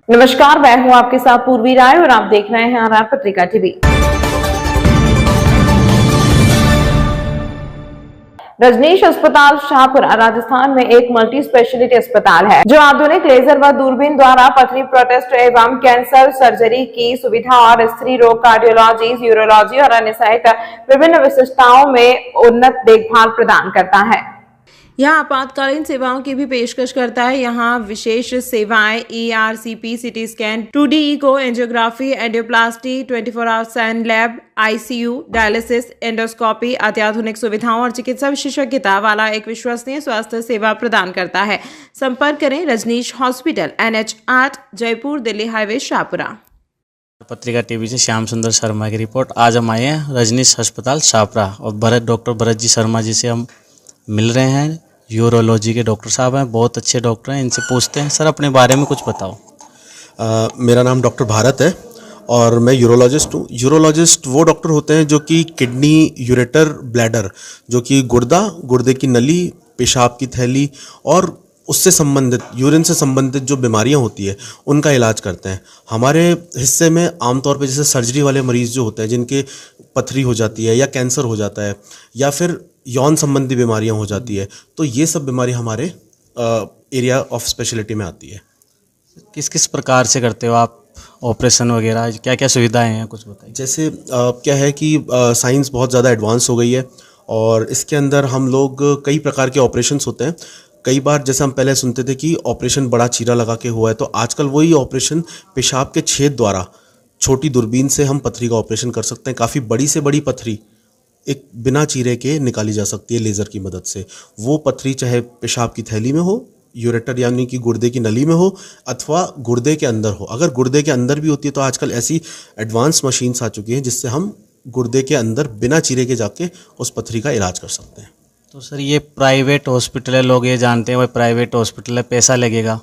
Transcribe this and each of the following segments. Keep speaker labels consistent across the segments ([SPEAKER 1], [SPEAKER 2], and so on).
[SPEAKER 1] नमस्कार, मैं हूं आपके साथ पूर्वी राय और आप देख रहे हैं आर पत्रिका टीवी। रजनीश अस्पताल शाहपुरा राजस्थान में एक मल्टी स्पेशलिटी अस्पताल है जो आधुनिक लेजर व दूरबीन द्वारा पथरी प्रोटेस्ट एवं कैंसर सर्जरी की सुविधा और स्त्री रोग, कार्डियोलॉजी, यूरोलॉजी और अन्य सहित विभिन्न विशिष्टताओं में उन्नत देखभाल प्रदान करता है। यहाँ आपातकालीन सेवाओं की भी पेशकश करता है। यहाँ विशेष सेवाएं ERCP, CT scan, 2D echo, angiography, angioplasty, 24 hours सैन लैब, ICU, डायलिसिस, एंडोस्कोपी, अत्याधुनिक सुविधाओं और चिकित्सा विशेषज्ञता वाला एक विश्वसनीय स्वास्थ्य सेवा प्रदान करता है। संपर्क करें Rajneesh hospital, NH 8, Jaipur, Delhi highway, Shahpura.
[SPEAKER 2] Patrika TV से श्याम सुंदर शर्मा की रिपोर्ट। आज हम आए हैं रजनीश अस्पताल शाहपुरा और डॉक्टर भरत जी शर्मा जी से हम मिल रहे हैं। यूरोलॉजी के डॉक्टर साहब हैं, बहुत अच्छे डॉक्टर हैं। इनसे पूछते हैं, सर अपने बारे में कुछ बताओ।
[SPEAKER 3] मेरा नाम डॉक्टर भारत है और मैं यूरोलॉजिस्ट हूँ। यूरोलॉजिस्ट वो डॉक्टर होते हैं जो कि किडनी, यूरेटर, ब्लैडर, जो कि गुर्दे की नली, पेशाब की थैली और उससे संबंधित, यूरिन से संबंधित जो बीमारियां होती है उनका इलाज करते हैं। हमारे हिस्से में आमतौर पे जैसे सर्जरी वाले मरीज़ जो होते हैं जिनके पथरी हो जाती है या कैंसर हो जाता है या फिर यौन संबंधी बीमारियां हो जाती है, तो ये सब बीमारी हमारे एरिया ऑफ स्पेशलिटी में आती है।
[SPEAKER 2] किस किस प्रकार से करते हो आप ऑपरेशन वगैरह, क्या क्या सुविधाएं हैं, कुछ बताइए।
[SPEAKER 3] जैसे क्या है कि साइंस बहुत ज़्यादा एडवांस हो गई है और इसके अंदर हम लोग कई प्रकार के ऑपरेशंस होते हैं। कई बार जैसे हम पहले सुनते थे कि ऑपरेशन बड़ा चीरा लगा के हुआ है, तो आजकल वही ऑपरेशन पेशाब के छेद द्वारा छोटी दूरबीन से हम पथरी का ऑपरेशन कर सकते हैं। काफ़ी बड़ी से बड़ी पथरी एक बिना चीरे के निकाली जा सकती है लेज़र की मदद से। वो पथरी चाहे पेशाब की थैली में हो, यूरेटर यानी कि गुर्दे की नली में हो, अथवा गुर्दे के अंदर हो। अगर गुर्दे के अंदर भी होती है तो आजकल ऐसी एडवांस मशीन्स आ चुकी हैं जिससे हम गुर्दे के अंदर बिना चीरे के जाके उस पथरी का इलाज कर सकते हैं।
[SPEAKER 2] तो सर ये प्राइवेट हॉस्पिटल है, लोग ये जानते हैं भाई प्राइवेट हॉस्पिटल है, पैसा लगेगा।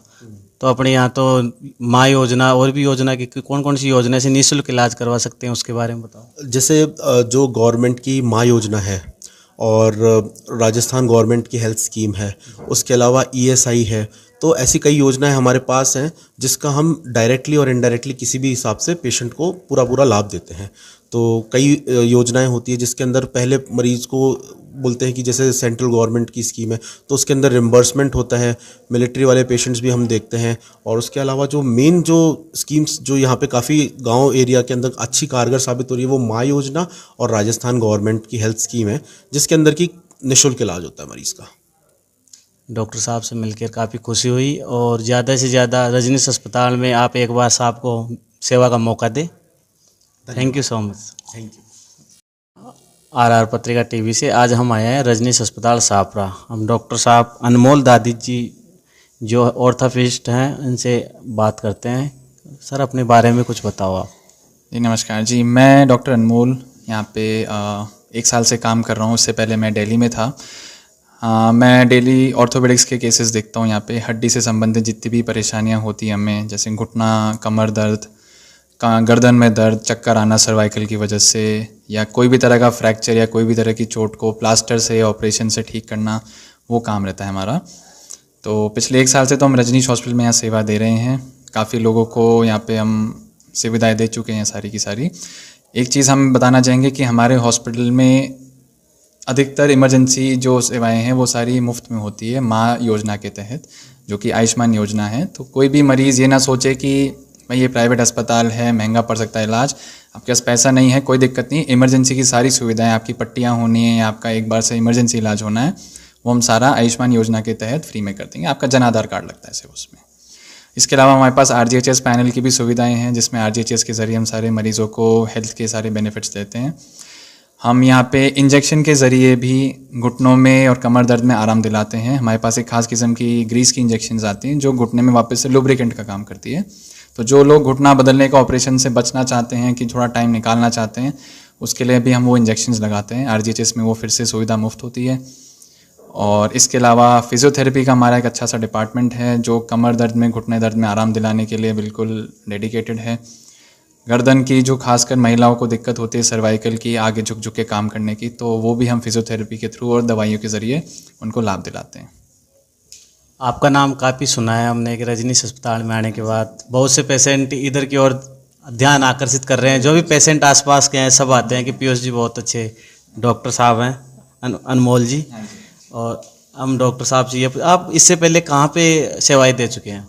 [SPEAKER 2] तो अपने यहाँ तो माँ योजना और भी योजना की कौन कौन सी योजना से निःशुल्क इलाज करवा सकते हैं, उसके बारे में बताओ।
[SPEAKER 3] जैसे जो गवर्नमेंट की माँ योजना है और राजस्थान गवर्नमेंट की हेल्थ स्कीम है, उसके अलावा ESI है, तो ऐसी कई योजनाएं हमारे पास हैं जिसका हम डायरेक्टली और इनडायरेक्टली किसी भी हिसाब से पेशेंट को पूरा लाभ देते हैं। तो कई योजनाएं होती है जिसके अंदर पहले मरीज़ को बोलते हैं कि जैसे सेंट्रल गवर्नमेंट की स्कीम है तो उसके अंदर रिम्बर्समेंट होता है, मिलिट्री वाले पेशेंट्स भी हम देखते हैं। और उसके अलावा जो मेन जो स्कीम्स जो यहाँ पे काफ़ी गांव एरिया के अंदर अच्छी कारगर साबित हो रही है वो माँ योजना और राजस्थान गवर्नमेंट की हेल्थ स्कीम है जिसके अंदर की निःशुल्क इलाज होता है मरीज़ का।
[SPEAKER 2] डॉक्टर साहब से मिलकर काफ़ी खुशी हुई और ज़्यादा से ज़्यादा रजनीश अस्पताल में आप एक बार साहब को सेवा का मौका दें। Thank you so much.
[SPEAKER 3] Thank you.
[SPEAKER 2] RR पत्रिका टीवी से आज हम आए हैं रजनीश अस्पताल शाहपुरा। हम डॉक्टर साहब अनमोल दादी जी जो ऑर्थोपेडिस्ट हैं इनसे बात करते हैं। सर अपने बारे में कुछ बताओ आप।
[SPEAKER 4] जी नमस्कार जी, मैं डॉक्टर अनमोल यहाँ पे 1 साल से काम कर रहा हूँ। उससे पहले मैं दिल्ली में था। मैं डेली ऑर्थोपेडिक्स के केसेस देखता हूँ। यहाँ पे हड्डी से संबंधित जितनी भी परेशानियाँ होती हैं हमें, जैसे घुटना, कमर दर्द, गर्दन में दर्द, चक्कर आना सर्वाइकल की वजह से, या कोई भी तरह का फ्रैक्चर या कोई भी तरह की चोट को प्लास्टर से या ऑपरेशन से ठीक करना, वो काम रहता है हमारा। तो पिछले 1 साल से तो हम रजनीश हॉस्पिटल में यहाँ सेवा दे रहे हैं। काफ़ी लोगों को यहाँ पे हम सुविधाएं दे चुके हैं सारी की सारी। एक चीज़ हम बताना चाहेंगे कि हमारे हॉस्पिटल में अधिकतर इमरजेंसी जो सेवाएं हैं वो सारी मुफ्त में होती है माँ योजना के तहत, जो कि आयुष्मान योजना है। तो कोई भी मरीज़ ये ना सोचे कि भाई ये प्राइवेट अस्पताल है, महंगा पड़ सकता है इलाज, आपके पास पैसा नहीं है, कोई दिक्कत नहीं। इमरजेंसी की सारी सुविधाएं, आपकी पट्टियाँ होनी है या आपका एक बार से इमरजेंसी इलाज होना है, वो हम सारा आयुष्मान योजना के तहत फ्री में कर देंगे। आपका जन आधार कार्ड लगता है सिर्फ उसमें। इसके अलावा हमारे पास RGHS पैनल की भी सुविधाएं हैं जिसमें RGHS के ज़रिए हम सारे मरीज़ों को हेल्थ के सारे बेनिफिट्स देते हैं। हम यहाँ पे इंजेक्शन के ज़रिए भी घुटनों में और कमर दर्द में आराम दिलाते हैं। हमारे पास एक ख़ास किस्म की ग्रीस की इंजेक्शन्स आती हैं जो घुटने में वापस से लुब्रिकेंट का काम करती है। तो जो लोग घुटना बदलने का ऑपरेशन से बचना चाहते हैं, कि थोड़ा टाइम निकालना चाहते हैं, उसके लिए भी हम वो इंजेक्शन्स लगाते हैं। RGHS में वो फिर से सुविधा मुफ्त होती है। और इसके अलावा फिजियोथेरेपी का हमारा एक अच्छा सा डिपार्टमेंट है जो कमर दर्द में, घुटने दर्द में आराम दिलाने के लिए बिल्कुल डेडिकेटेड है। गर्दन की जो खासकर महिलाओं को दिक्कत होती है सर्वाइकल की, आगे झुक झुक के काम करने की, तो वो भी हम फिजियोथेरेपी के थ्रू और दवाइयों के ज़रिए उनको लाभ दिलाते हैं।
[SPEAKER 2] आपका नाम काफ़ी सुना है हमने कि रजनीश अस्पताल में आने के बाद बहुत से पेशेंट इधर की ओर ध्यान आकर्षित कर रहे हैं। जो भी पेशेंट आसपास के हैं सब आते हैं कि पीयूष जी बहुत अच्छे डॉक्टर साहब हैं, अनमोल जी। और हम डॉक्टर साहब से ये, आप इससे पहले कहाँ पे सेवाएं दे चुके हैं?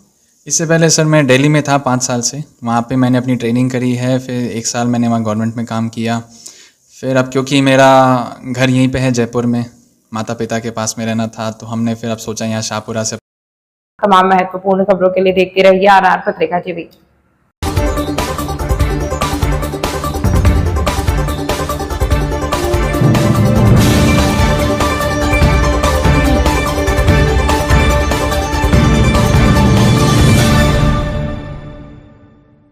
[SPEAKER 4] इससे पहले सर मैं दिल्ली में था 5 साल से, वहाँ पे मैंने अपनी ट्रेनिंग करी है। फिर 1 साल मैंने वहाँ गवर्नमेंट में काम किया। फिर अब क्योंकि मेरा घर यहीं पे है जयपुर में, माता पिता के पास में रहना था, तो हमने फिर अब सोचा यहाँ शाहपुरा से।
[SPEAKER 1] तमाम महत्वपूर्ण खबरों के लिए देखते रहिए RR पत्रिका टीवी।